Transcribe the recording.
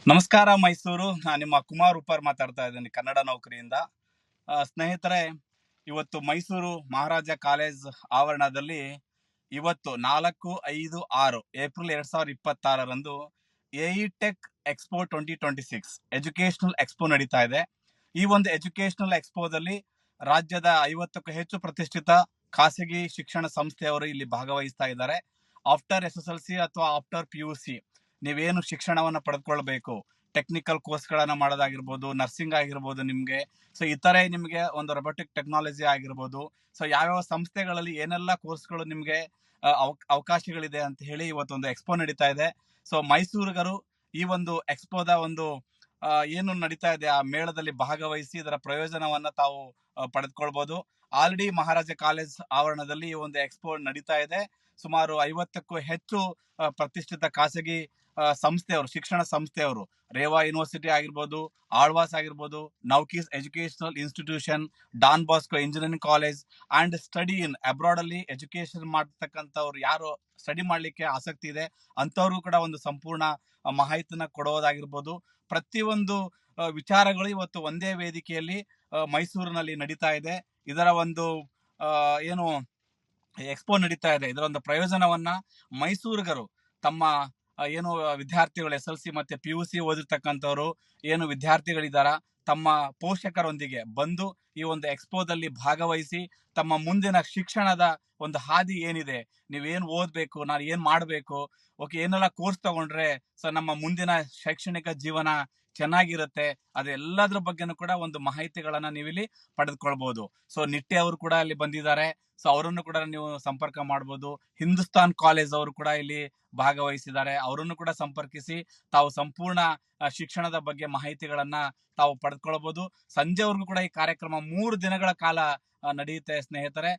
ನಮಸ್ಕಾರ ಮೈಸೂರು. ನಾನು ನಿಮ್ಮ ಕುಮಾರ್ ಉಪ್ಪರ್ ಮಾತಾಡ್ತಾ ಇದ್ದೀನಿ ಕನ್ನಡ ನೌಕರಿಯಿಂದ. ಸ್ನೇಹಿತರೆ, ಇವತ್ತು ಮೈಸೂರು ಮಹಾರಾಜ ಕಾಲೇಜ್ ಆವರಣದಲ್ಲಿ ಇವತ್ತು 4, 5, 6 ಏಪ್ರಿಲ್ 2026ರಂದು AE tech expo 2026 educational expo ನಡೀತಾ ಇದೆ. ಈ ಒಂದು ಎಜುಕೇಶನಲ್ ಎಕ್ಸ್ಪೋದಲ್ಲಿ ರಾಜ್ಯದ 50ಕ್ಕೂ ಹೆಚ್ಚು ಪ್ರತಿಷ್ಠಿತ ಖಾಸಗಿ ಶಿಕ್ಷಣ ಸಂಸ್ಥೆಯವರು ಇಲ್ಲಿ ಭಾಗವಹಿಸ್ತಾ ಇದ್ದಾರೆ. ಆಫ್ಟರ್ SSLC ಅಥವಾ ಆಫ್ಟರ್ PUC ನೀವೇನು ಶಿಕ್ಷಣವನ್ನ ಪಡೆದುಕೊಳ್ಬೇಕು, ಟೆಕ್ನಿಕಲ್ ಕೋರ್ಸ್ಗಳನ್ನ ಮಾಡೋದಾಗಿರ್ಬೋದು, ನರ್ಸಿಂಗ್ ಆಗಿರ್ಬೋದು, ನಿಮ್ಗೆ ಸೊ ಇತರೆ ನಿಮ್ಗೆ ಒಂದು ರೊಬೋಟಿಕ್ ಟೆಕ್ನಾಲಜಿ ಆಗಿರ್ಬೋದು, ಸೊ ಯಾವ್ಯಾವ ಸಂಸ್ಥೆಗಳಲ್ಲಿ ಏನೆಲ್ಲ ಕೋರ್ಸ್ಗಳು ನಿಮ್ಗೆ ಅವಕಾಶಗಳಿದೆ ಅಂತ ಹೇಳಿ ಇವತ್ತೊಂದು ಎಕ್ಸ್ಪೋ ನಡೀತಾ ಇದೆ. ಸೊ ಮೈಸೂರಿಗರು ಈ ಒಂದು ಎಕ್ಸ್ಪೋದ ಒಂದು ಏನು ನಡೀತಾ ಇದೆ ಆ ಮೇಳದಲ್ಲಿ ಭಾಗವಹಿಸಿ ಇದರ ಪ್ರಯೋಜನವನ್ನ ತಾವು ಪಡೆದುಕೊಳ್ಬಹುದು. ಆಲ್ರೆಡಿ ಮಹಾರಾಜ ಕಾಲೇಜ್ ಆವರಣದಲ್ಲಿ ಈ ಒಂದು ಎಕ್ಸ್ಪೋ ನಡೀತಾ ಇದೆ. ಸುಮಾರು 50ಕ್ಕೂ ಹೆಚ್ಚು ಪ್ರತಿಷ್ಠಿತ ಖಾಸಗಿ ಸಂಸ್ಥೆಯವರು, ಶಿಕ್ಷಣ ಸಂಸ್ಥೆಯವರು, ರೇವಾ ಯೂನಿವರ್ಸಿಟಿ ಆಗಿರ್ಬೋದು, ಆಳ್ವಾಸ್ ಆಗಿರ್ಬೋದು, ನೌಕೀಸ್ educational institution, Don Bosco engineering college and study in abroad ಅಲ್ಲಿ ಎಜುಕೇಶನ್ ಮಾಡ್ತಕ್ಕಂಥವ್ರು ಯಾರು ಸ್ಟಡಿ ಮಾಡ್ಲಿಕ್ಕೆ ಆಸಕ್ತಿ ಇದೆ ಅಂತವ್ರಿಗೂ ಕೂಡ ಒಂದು ಸಂಪೂರ್ಣ ಮಾಹಿತಿನ ಕೊಡೋದಾಗಿರ್ಬೋದು. ಪ್ರತಿಯೊಂದು ವಿಚಾರಗಳು ಇವತ್ತು ಒಂದೇ ವೇದಿಕೆಯಲ್ಲಿ ಮೈಸೂರಿನಲ್ಲಿ ನಡೀತಾ ಇದೆ. ಇದರ ಒಂದು ಏನು ಎಕ್ಸ್ಪೋ ನಡೀತಾ ಇದೆ, ಇದರ ಒಂದು ಪ್ರಯೋಜನವನ್ನ ಮೈಸೂರಿಗರು ತಮ್ಮ ಏನು ವಿದ್ಯಾರ್ಥಿಗಳು SLC ಮತ್ತೆ PUC ಓದಿರ್ತಕ್ಕಂಥವ್ರು ಏನು ವಿದ್ಯಾರ್ಥಿಗಳಿದಾರ ತಮ್ಮ ಪೋಷಕರೊಂದಿಗೆ ಬಂದು ಈ ಒಂದು ಎಕ್ಸ್ಪೋದಲ್ಲಿ ಭಾಗವಹಿಸಿ ತಮ್ಮ ಮುಂದಿನ ಶಿಕ್ಷಣದ ಒಂದು ಹಾದಿ ಏನಿದೆ, ನೀವೇನ್ ಓದ್ಬೇಕು, ನಾನು ಏನ್ ಮಾಡ್ಬೇಕು, ಓಕೆ ಏನೆಲ್ಲ ಕೋರ್ಸ್ ತಗೊಂಡ್ರೆ ಸೊ ನಮ್ಮ ಮುಂದಿನ ಶೈಕ್ಷಣಿಕ ಜೀವನ ಚೆನ್ನಾಗಿರುತ್ತೆ, ಅದೆಲ್ಲದ್ರ ಬಗ್ಗೆನೂ ಕೂಡ ಒಂದು ಮಾಹಿತಿಗಳನ್ನ ನೀವಿಲ್ಲಿ ಪಡೆದುಕೊಳ್ಬಹುದು. ಸೊ ನಿಟ್ಟೆ ಅವರು ಕೂಡ ಅಲ್ಲಿ ಬಂದಿದ್ದಾರೆ. ಸೊ ಅವರನ್ನು ಕೂಡ ನೀವು ಸಂಪರ್ಕ ಮಾಡ್ಬೋದು. ಹಿಂದೂಸ್ತಾನ್ ಕಾಲೇಜ್ ಅವರು ಕೂಡ ಇಲ್ಲಿ ಭಾಗವಹಿಸಿದ್ದಾರೆ. ಅವರನ್ನು ಕೂಡ ಸಂಪರ್ಕಿಸಿ ತಾವು ಸಂಪೂರ್ಣ ಶಿಕ್ಷಣದ ಬಗ್ಗೆ ಮಾಹಿತಿಗಳನ್ನ ತಾವು ಪಡೆದುಕೊಳ್ಬಹುದು. ಸಂಜೆವರೆಗೂ ಕೂಡ ಈ ಕಾರ್ಯಕ್ರಮ 3 ದಿನಗಳ ಕಾಲ ನಡೆಯುತ್ತೆ ಸ್ನೇಹಿತರೆ.